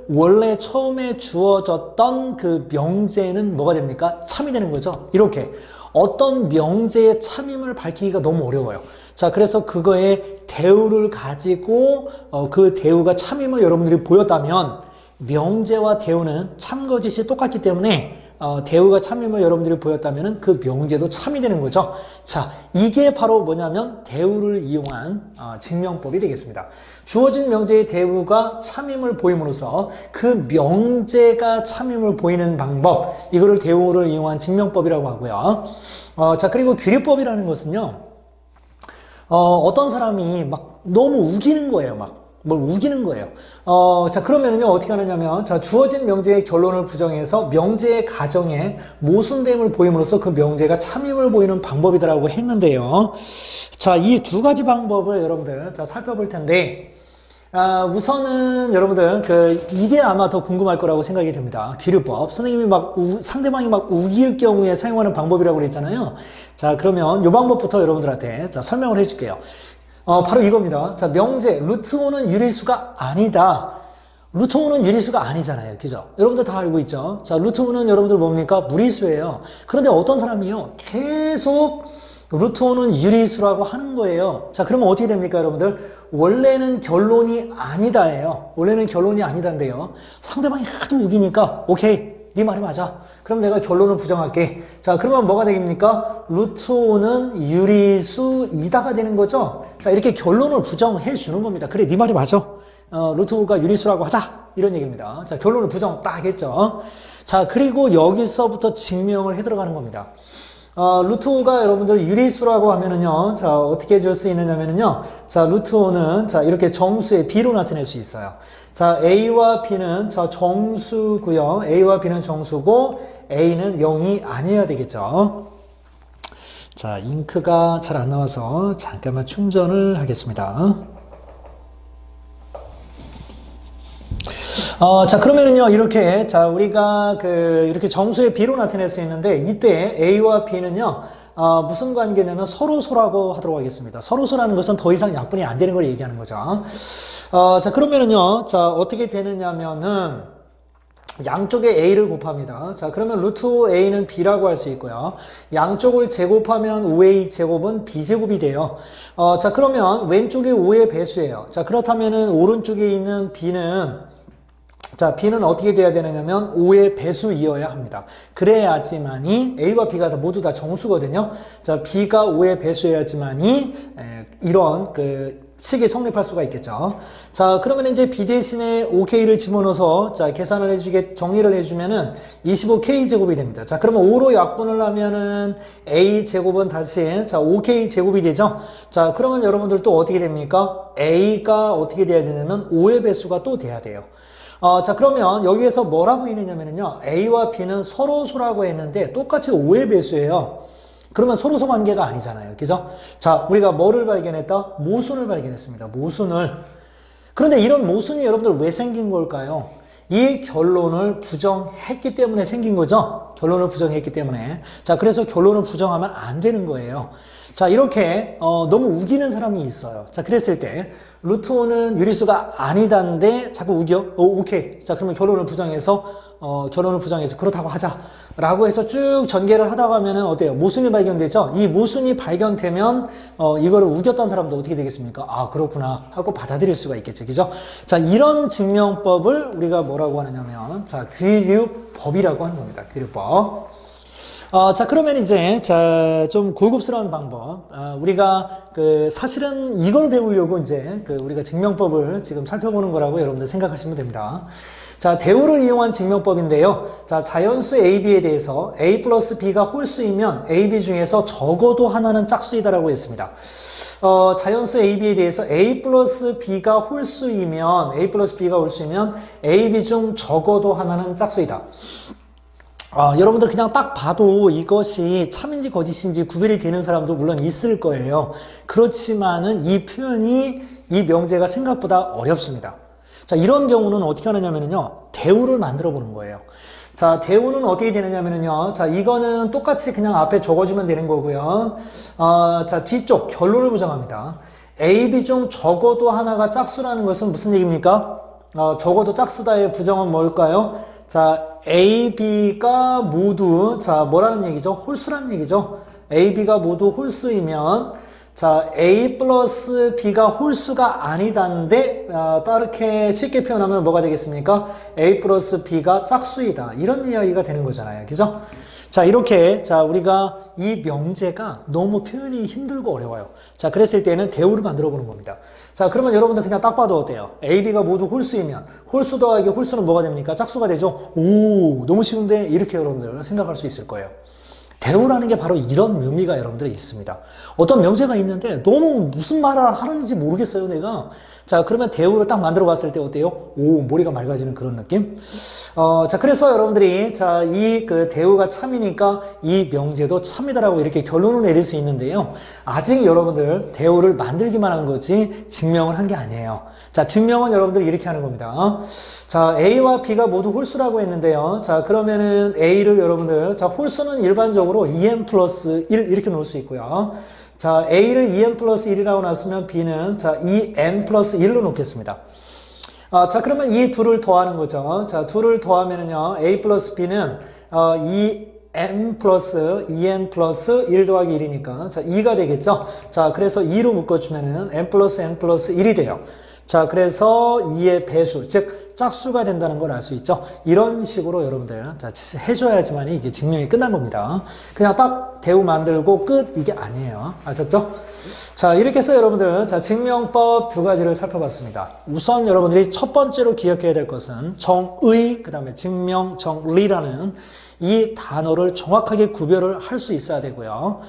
원래 처음에 주어졌던 그 명제는 뭐가 됩니까? 참이 되는 거죠. 이렇게. 어떤 명제의 참임을 밝히기가 너무 어려워요. 자, 그래서 그거의 대우를 가지고 그 대우가 참임을 여러분들이 보였다면 명제와 대우는 참거짓이 똑같기 때문에 대우가 참임을 여러분들이 보였다면 그 명제도 참이 되는 거죠. 자, 이게 바로 뭐냐면 대우를 이용한 증명법이 되겠습니다. 주어진 명제의 대우가 참임을 보임으로써 그 명제가 참임을 보이는 방법, 이거를 대우를 이용한 증명법이라고 하고요. 자, 그리고 귀류법이라는 것은요, 어떤 사람이 막 너무 우기는 거예요. 뭘 우기는 거예요. 자, 그러면은요, 어떻게 하느냐면, 자, 주어진 명제의 결론을 부정해서 명제의 가정에 모순됨을 보임으로써 그 명제가 참임을 보이는 방법이라고 했는데요. 자, 이 두 가지 방법을 여러분들, 자, 살펴볼 텐데, 우선은 여러분들, 이게 아마 더 궁금할 거라고 생각이 됩니다. 귀류법. 선생님이 상대방이 막 우길 경우에 사용하는 방법이라고 그랬잖아요. 자, 그러면 이 방법부터 여러분들한테, 자, 설명을 해줄게요. 바로 이겁니다. 자, 명제, 루트 5는 유리수가 아니다. 루트 5는 유리수가 아니잖아요. 그죠? 여러분들 다 알고 있죠? 자, 루트 5는 여러분들 뭡니까? 무리수예요. 그런데 어떤 사람이요, 계속 루트 5는 유리수라고 하는 거예요. 자, 그러면 어떻게 됩니까, 여러분들? 원래는 결론이 아니다예요. 원래는 결론이 아니다인데요. 상대방이 하도 우기니까, 오케이, 네 말이 맞아. 그럼 내가 결론을 부정할게. 자, 그러면 뭐가 되겠습니까? 루트 5는 유리수이다가 되는 거죠. 자, 이렇게 결론을 부정해 주는 겁니다. 그래, 네 말이 맞아. 루트 5가 유리수라고 하자. 이런 얘기입니다. 자, 결론을 부정 딱 했죠. 자, 그리고 여기서부터 증명을 해 들어가는 겁니다. 루트 5가 여러분들 유리수라고 하면은요, 자, 어떻게 줄 수 있느냐면은요, 자, 루트 5는, 자, 이렇게 정수의 B로 나타낼 수 있어요. 자, A와 B는, 자, 정수고요. A와 B는 정수고, A는 0이 아니어야 되겠죠. 자, 잉크가 잘 안 나와서 잠깐만 충전을 하겠습니다. 자, 그러면은요, 이렇게, 자, 우리가 이렇게 정수의 B로 나타낼 수 있는데, 이때 A와 B는요, 무슨 관계냐면 서로소라고 하도록 하겠습니다. 서로소라는 것은 더 이상 약분이 안 되는 걸 얘기하는 거죠. 자, 그러면은요, 자, 어떻게 되느냐면은, 양쪽에 A를 곱합니다. 자, 그러면 루트 5A는 B라고 할 수 있고요. 양쪽을 제곱하면 5A 제곱은 B제곱이 돼요. 자, 그러면 왼쪽이 5의 배수예요. 자, 그렇다면은 오른쪽에 있는 B는, 자, B는 어떻게 돼야 되느냐면 5의 배수이어야 합니다. 그래야지만이 A와 B가 모두 다 정수거든요. 자, B가 5의 배수여야지만이 이런 식이 성립할 수가 있겠죠. 자, 그러면 이제 B 대신에 5K를 집어넣어서, 자, 계산을 정리를 해주면은 25K 제곱이 됩니다. 자, 그러면 5로 약분을 하면은 A 제곱은 다시, 자, 5K 제곱이 되죠. 자, 그러면 여러분들 또 어떻게 됩니까? A가 어떻게 돼야 되냐면 5의 배수가 또 돼야 돼요. 자, 그러면 여기에서 뭐라고 있느냐면요, A와 B는 서로소라고 했는데 똑같이 5의 배수예요. 그러면 서로소 관계가 아니잖아요. 그죠? 자, 우리가 뭐를 발견했다? 모순을 발견했습니다. 모순을. 그런데 이런 모순이 여러분들 왜 생긴 걸까요? 이 결론을 부정했기 때문에 생긴 거죠? 결론을 부정했기 때문에. 자, 그래서 결론을 부정하면 안 되는 거예요. 자, 이렇게 너무 우기는 사람이 있어요. 자, 그랬을 때 루트 5는 유리수가 아니다인데 자꾸 우겨? 오케이. 자, 그러면 결론을 부정해서 그렇다고 하자라고 해서 쭉 전개를 하다 가면은 어때요? 모순이 발견되죠? 이 모순이 발견되면 이거를 우겼던 사람도 어떻게 되겠습니까? 아, 그렇구나 하고 받아들일 수가 있겠죠. 그죠? 자, 이런 증명법을 우리가 뭐라고 하느냐면 자, 귀류법이라고 하는 겁니다. 귀류법. 자, 그러면 이제, 자, 좀 고급스러운 방법. 우리가, 사실은 이걸 배우려고 이제, 우리가 증명법을 지금 살펴보는 거라고 여러분들 생각하시면 됩니다. 자, 대우를 이용한 증명법인데요. 자, 자연수 AB에 대해서 A 플러스 B가 홀수이면 AB 중에서 적어도 하나는 짝수이다라고 했습니다. 자연수 AB에 대해서 A 플러스 B가 홀수이면 AB 중 적어도 하나는 짝수이다. 여러분들 그냥 딱 봐도 이것이 참인지 거짓인지 구별이 되는 사람도 물론 있을 거예요. 그렇지만은 이 표현이, 이 명제가 생각보다 어렵습니다. 자, 이런 경우는 어떻게 하느냐면요. 대우를 만들어 보는 거예요. 자, 대우는 어떻게 되느냐면요. 자, 이거는 똑같이 그냥 앞에 적어주면 되는 거고요. 자, 뒤쪽 결론을 부정합니다. AB 중 적어도 하나가 짝수라는 것은 무슨 얘기입니까? 적어도 짝수다의 부정은 뭘까요? 자, A, B가 모두, 자, 뭐라는 얘기죠? 홀수라는 얘기죠? A, B가 모두 홀수이면, 자, A 플러스 B가 홀수가 아니다인데, 따르게 쉽게 표현하면 뭐가 되겠습니까? A 플러스 B가 짝수이다. 이런 이야기가 되는 거잖아요. 그죠? 자, 이렇게, 자, 우리가 이 명제가 너무 표현이 힘들고 어려워요. 자, 그랬을 때는 대우를 만들어 보는 겁니다. 자, 그러면 여러분들 그냥 딱 봐도 어때요? A, B가 모두 홀수이면, 홀수 더하기 홀수는 뭐가 됩니까? 짝수가 되죠? 오, 너무 쉬운데? 이렇게 여러분들 생각할 수 있을 거예요. 대우라는 게 바로 이런 묘미가 여러분들이 있습니다. 어떤 명제가 있는데 너무 무슨 말을 하는지 모르겠어요, 내가. 자, 그러면 대우를 딱 만들어 봤을 때 어때요? 오, 머리가 맑아지는 그런 느낌? 자, 그래서 여러분들이, 자, 이 대우가 참이니까 이 명제도 참이다라고 이렇게 결론을 내릴 수 있는데요. 아직 여러분들 대우를 만들기만 한 거지 증명을 한 게 아니에요. 자, 증명은 여러분들 이렇게 하는 겁니다. 자, A와 B가 모두 홀수라고 했는데요. 자, 그러면은 A를 여러분들, 자, 홀수는 일반적으로 2n 플러스 1 이렇게 놓을 수 있고요. 자, A를 2n 플러스 1이라고 놨으면 B는, 자, 2n 플러스 1로 놓겠습니다. 자, 그러면 이 둘을 더하는 거죠. 자, 둘을 더하면은요, A 플러스 B는, 2n 플러스 1 더하기 1이니까, 자, 2가 되겠죠? 자, 그래서 2로 묶어주면은 n 플러스 1이 돼요. 자, 그래서 2의 배수, 즉 짝수가 된다는 걸 알 수 있죠. 이런 식으로 여러분들 자, 해줘야지만 이게 증명이 끝난 겁니다. 그냥 딱 대우 만들고 끝, 이게 아니에요. 아셨죠? 자, 이렇게 해서 여러분들 자, 증명법 두 가지를 살펴봤습니다. 우선 여러분들이 첫 번째로 기억해야 될 것은 정의, 그 다음에 증명, 정리라는 이 단어를 정확하게 구별을 할 수 있어야 되고요.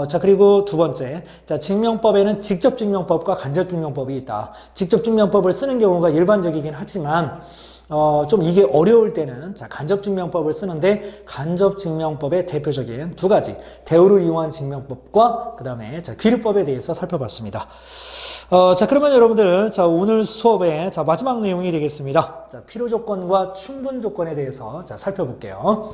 자, 그리고 두 번째. 자, 증명법에는 직접 증명법과 간접 증명법이 있다. 직접 증명법을 쓰는 경우가 일반적이긴 하지만, 좀 이게 어려울 때는, 자, 간접 증명법을 쓰는데, 간접 증명법의 대표적인 두 가지. 대우를 이용한 증명법과, 그 다음에, 자, 귀류법에 대해서 살펴봤습니다. 자, 그러면 여러분들, 자, 오늘 수업의, 자, 마지막 내용이 되겠습니다. 자, 필요 조건과 충분 조건에 대해서, 자, 살펴볼게요.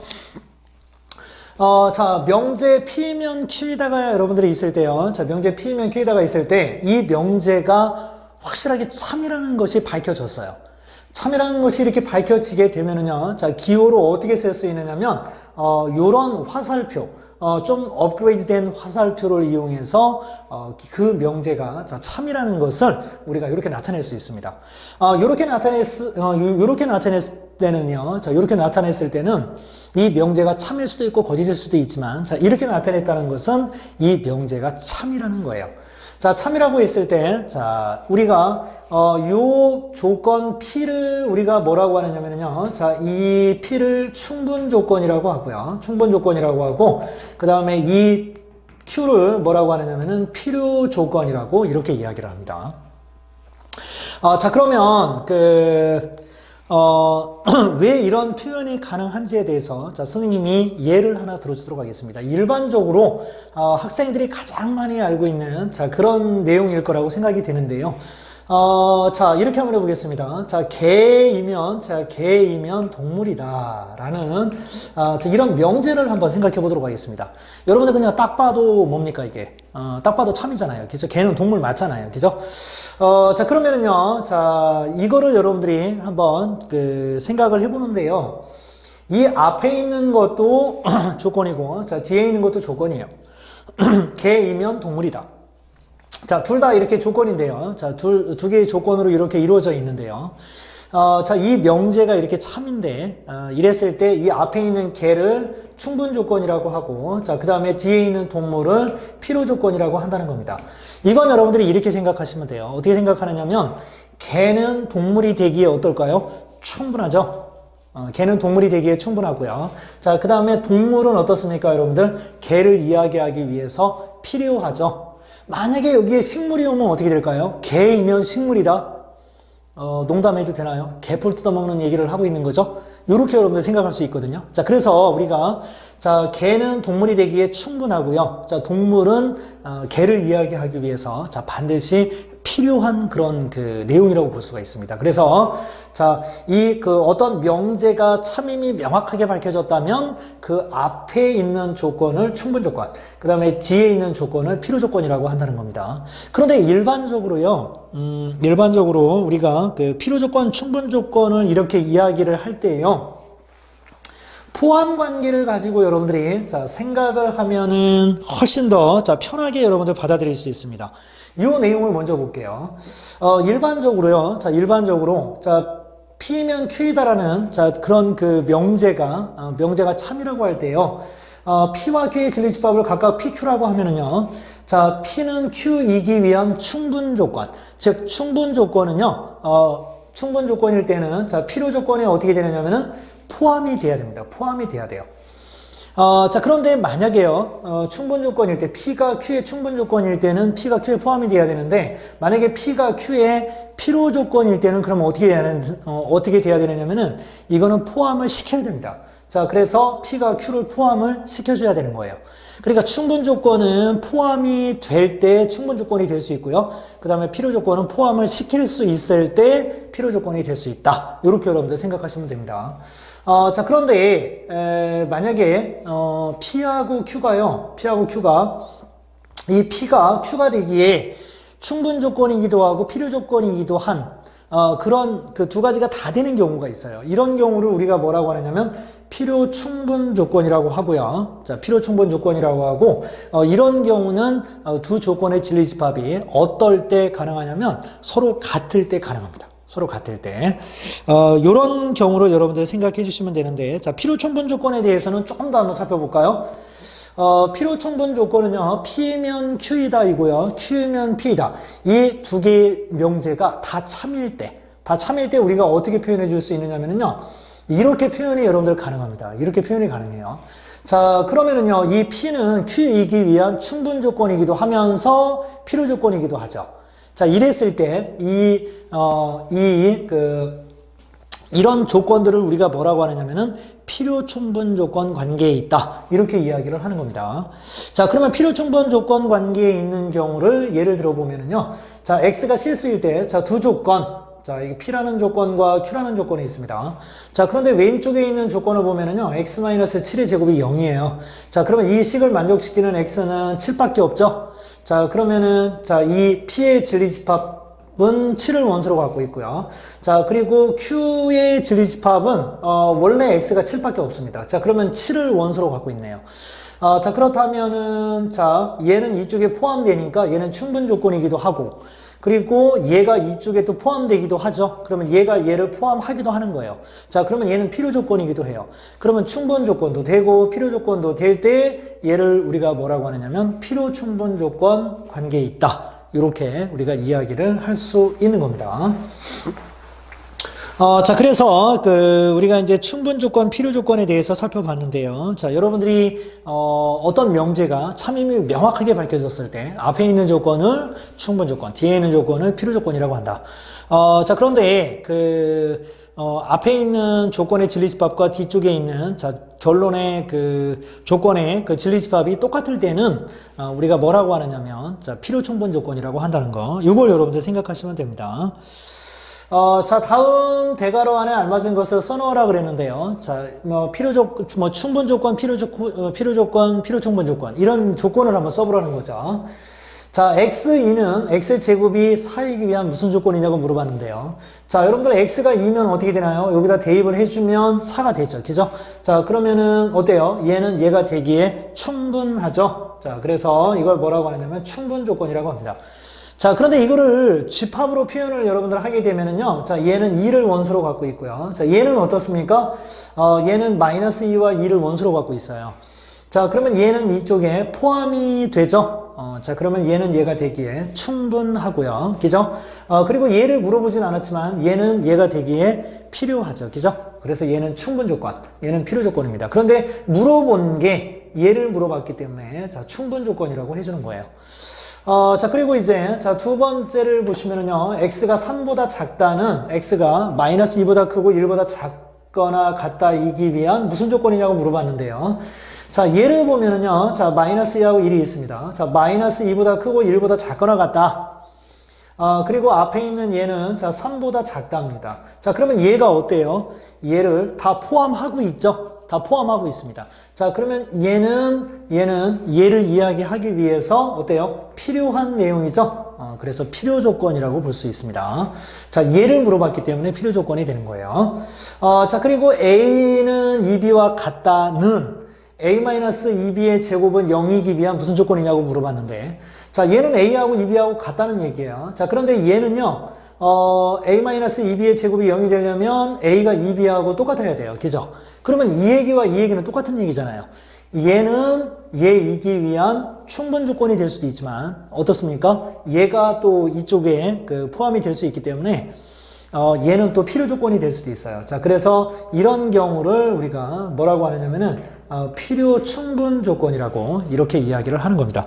자, 명제 P면 Q에다가 여러분들이 있을 때요. 자, 명제 P면 Q에다가 있을 때, 이 명제가 확실하게 참이라는 것이 밝혀졌어요. 참이라는 것이 이렇게 밝혀지게 되면은요, 자, 기호로 어떻게 쓸 수 있느냐면, 요런 화살표, 좀 업그레이드 된 화살표를 이용해서, 그 명제가, 자, 참이라는 것을 우리가 이렇게 나타낼 수 있습니다. 요렇게 나타냈을 때는요, 자, 요렇게 나타냈을 때는 이 명제가 참일 수도 있고 거짓일 수도 있지만, 자, 이렇게 나타냈다는 것은 이 명제가 참이라는 거예요. 자, 참이라고 했을 때, 자, 우리가, 요 조건 P를 우리가 뭐라고 하느냐면요. 자, 이 P를 충분 조건이라고 하고요. 충분 조건이라고 하고, 그 다음에 이 Q를 뭐라고 하느냐면은 필요 조건이라고 이렇게 이야기를 합니다. 자, 그러면, 왜 이런 표현이 가능한지에 대해서 자, 선생님이 예를 하나 들어주도록 하겠습니다. 일반적으로 학생들이 가장 많이 알고 있는 자, 그런 내용일 거라고 생각이 되는데요. 자, 이렇게 한번 해보겠습니다. 자, 개이면 동물이다. 라는, 자, 이런 명제를 한번 생각해 보도록 하겠습니다. 여러분들 그냥 딱 봐도 뭡니까, 이게? 딱 봐도 참이잖아요. 그죠? 개는 동물 맞잖아요. 그죠? 자, 그러면은요, 자, 이거를 여러분들이 한번 생각을 해보는데요. 이 앞에 있는 것도 조건이고, 자, 뒤에 있는 것도 조건이에요. 개이면 동물이다. 자, 둘 다 이렇게 조건인데요. 자, 두 개의 조건으로 이렇게 이루어져 있는데요. 자, 이 명제가 이렇게 참인데, 이랬을 때 이 앞에 있는 개를 충분 조건이라고 하고, 자, 그 다음에 뒤에 있는 동물을 필요 조건이라고 한다는 겁니다. 이건 여러분들이 이렇게 생각하시면 돼요. 어떻게 생각하느냐면, 개는 동물이 되기에 어떨까요? 충분하죠? 개는 동물이 되기에 충분하고요. 자, 그 다음에 동물은 어떻습니까, 여러분들? 개를 이야기하기 위해서 필요하죠. 만약에 여기에 식물이 오면 어떻게 될까요? 개이면 식물이다. 농담해도 되나요? 개풀 뜯어먹는 얘기를 하고 있는 거죠. 이렇게 여러분들 생각할 수 있거든요. 자, 그래서 우리가 자, 개는 동물이 되기에 충분하고요. 자, 동물은 개를 이야기하기 위해서 자, 반드시 필요한 그런 내용이라고 볼 수가 있습니다. 그래서 자, 이 어떤 명제가 참임이 명확하게 밝혀졌다면 그 앞에 있는 조건을 충분 조건, 그 다음에 뒤에 있는 조건을 필요 조건이라고 한다는 겁니다. 그런데 일반적으로요, 일반적으로 우리가 필요 조건, 충분 조건을 이렇게 이야기를 할 때요, 포함 관계를 가지고 여러분들이 자, 생각을 하면은 훨씬 더 자, 편하게 여러분들 받아들일 수 있습니다. 이 내용을 먼저 볼게요. 일반적으로요, 자, 자, P면 Q이다라는 자, 그런 명제가 참이라고 할 때요, P와 Q의 진리집합을 각각 PQ라고 하면은요, 자, P는 Q이기 위한 충분 조건, 즉, 충분 조건은요, 충분 조건일 때는 자, 필요 조건이 어떻게 되느냐면은 포함이 돼야 됩니다. 포함이 돼야 돼요. 자, 그런데 만약에요, 충분 조건일 때, P가 Q의 충분 조건일 때는 P가 Q에 포함이 돼야 되는데, 만약에 P가 Q의 필요 조건일 때는 그러면 어떻게 돼야 되느냐면은, 이거는 포함을 시켜야 됩니다. 자, 그래서 P가 Q를 포함을 시켜줘야 되는 거예요. 그러니까 충분 조건은 포함이 될 때 충분 조건이 될 수 있고요. 그 다음에 필요 조건은 포함을 시킬 수 있을 때 필요 조건이 될 수 있다. 이렇게 여러분들 생각하시면 됩니다. 자, 그런데, 만약에, P하고 Q가, 이 P가 Q가 되기에 충분 조건이기도 하고 필요 조건이기도 한, 그런 두 가지가 다 되는 경우가 있어요. 이런 경우를 우리가 뭐라고 하느냐면, 필요 충분 조건이라고 하고요. 자, 필요 충분 조건이라고 하고, 이런 경우는 두 조건의 진리집합이 어떨 때 가능하냐면, 서로 같을 때 가능합니다. 서로 같을 때. 요런 경우를 여러분들 생각해 주시면 되는데, 자, 필요 충분 조건에 대해서는 조금 더 한번 살펴볼까요? 필요 충분 조건은요, P면 Q이다 이고요, Q면 P이다. 이 두 개의 명제가 다 참일 때 우리가 어떻게 표현해 줄 수 있느냐면요, 이렇게 표현이 여러분들 가능합니다. 이렇게 표현이 가능해요. 자, 그러면은요, 이 P는 Q이기 위한 충분 조건이기도 하면서 필요 조건이기도 하죠. 자, 이랬을 때, 이런 조건들을 우리가 뭐라고 하느냐면은 필요 충분 조건 관계에 있다. 이렇게 이야기를 하는 겁니다. 자, 그러면 필요 충분 조건 관계에 있는 경우를 예를 들어 보면은요. 자, X가 실수일 때, 자, 두 조건. 자, 이게 P라는 조건과 Q라는 조건이 있습니다. 자, 그런데 왼쪽에 있는 조건을 보면은요, X-7의 제곱이 0이에요. 자, 그러면 이 식을 만족시키는 X는 7밖에 없죠? 자, 그러면은, 자, 이 P의 진리집합은 7을 원소로 갖고 있고요. 자, 그리고 Q의 진리집합은, 원래 X가 7밖에 없습니다. 자, 그러면 7을 원소로 갖고 있네요. 자, 그렇다면은, 자, 얘는 이쪽에 포함되니까 얘는 충분 조건이기도 하고, 그리고 얘가 이쪽에 또 포함되기도 하죠. 그러면 얘가 얘를 포함하기도 하는 거예요. 자, 그러면 얘는 필요 조건이기도 해요. 그러면 충분 조건도 되고 필요 조건도 될 때 얘를 우리가 뭐라고 하느냐면 필요 충분 조건 관계에 있다. 이렇게 우리가 이야기를 할 수 있는 겁니다. 자, 그래서, 우리가 이제 충분 조건, 필요 조건에 대해서 살펴봤는데요. 자, 여러분들이, 어떤 명제가 참 이미 명확하게 밝혀졌을 때, 앞에 있는 조건을 충분 조건, 뒤에 있는 조건을 필요 조건이라고 한다. 자, 그런데, 앞에 있는 조건의 진리집합과 뒤쪽에 있는, 자, 결론의 조건의 진리집합이 똑같을 때는, 우리가 뭐라고 하느냐면, 자, 필요 충분 조건이라고 한다는 거. 이걸 여러분들 생각하시면 됩니다. 자, 다음 대괄호 안에 알맞은 것을 써놓으라 그랬는데요. 자, 충분 조건, 필요 조건, 필요 충분 조건. 이런 조건을 한번 써보라는 거죠. 자, x2는 x제곱이 4이기 위한 무슨 조건이냐고 물어봤는데요. 자, 여러분들 x가 2면 어떻게 되나요? 여기다 대입을 해주면 4가 되죠. 그죠? 자, 그러면은 어때요? 얘는 얘가 되기에 충분하죠? 자, 그래서 이걸 뭐라고 하느냐면 충분 조건이라고 합니다. 자, 그런데 이거를 집합으로 표현을 여러분들 하게 되면은요. 자, 얘는 2를 원소로 갖고 있고요. 자, 얘는 어떻습니까? 얘는 마이너스 2와 2를 원소로 갖고 있어요. 자, 그러면 얘는 이쪽에 포함이 되죠? 자, 그러면 얘는 얘가 되기에 충분하고요. 그죠? 그리고 얘를 물어보진 않았지만 얘는 얘가 되기에 필요하죠. 그죠? 그래서 얘는 충분 조건, 얘는 필요 조건입니다. 그런데 물어본 게 얘를 물어봤기 때문에 자, 충분 조건이라고 해주는 거예요. 자, 그리고 이제, 자, 두 번째를 보시면은요, x가 3보다 작다는, x가 마이너스 2보다 크고 1보다 작거나 같다이기 위한 무슨 조건이냐고 물어봤는데요. 자, 얘를 보면은요, 자, 마이너스 2하고 1이 있습니다. 자, 마이너스 2보다 크고 1보다 작거나 같다. 그리고 앞에 있는 얘는, 자, 3보다 작답니다. 자, 그러면 얘가 어때요? 얘를 다 포함하고 있죠? 다 포함하고 있습니다. 자, 그러면 얘는 얘를 이야기하기 위해서 어때요? 필요한 내용이죠? 그래서 필요 조건이라고 볼 수 있습니다. 자, 얘를 물어봤기 때문에 필요 조건이 되는 거예요. 자, 그리고 a는 2b와 같다는 a-2b의 제곱은 0이기 위한 무슨 조건이냐고 물어봤는데, 자, 얘는 a하고 2b하고 같다는 얘기예요. 자, 그런데 얘는요, a-2b의 제곱이 0이 되려면 a가 2b하고 똑같아야 돼요. 그죠? 그러면 이 얘기와 이 얘기는 똑같은 얘기잖아요. 얘는 얘이기 위한 충분 조건이 될 수도 있지만 어떻습니까? 얘가 또 이쪽에 포함이 될 수 있기 때문에 얘는 또 필요 조건이 될 수도 있어요. 자, 그래서 이런 경우를 우리가 뭐라고 하느냐면은 필요 충분 조건이라고 이렇게 이야기를 하는 겁니다.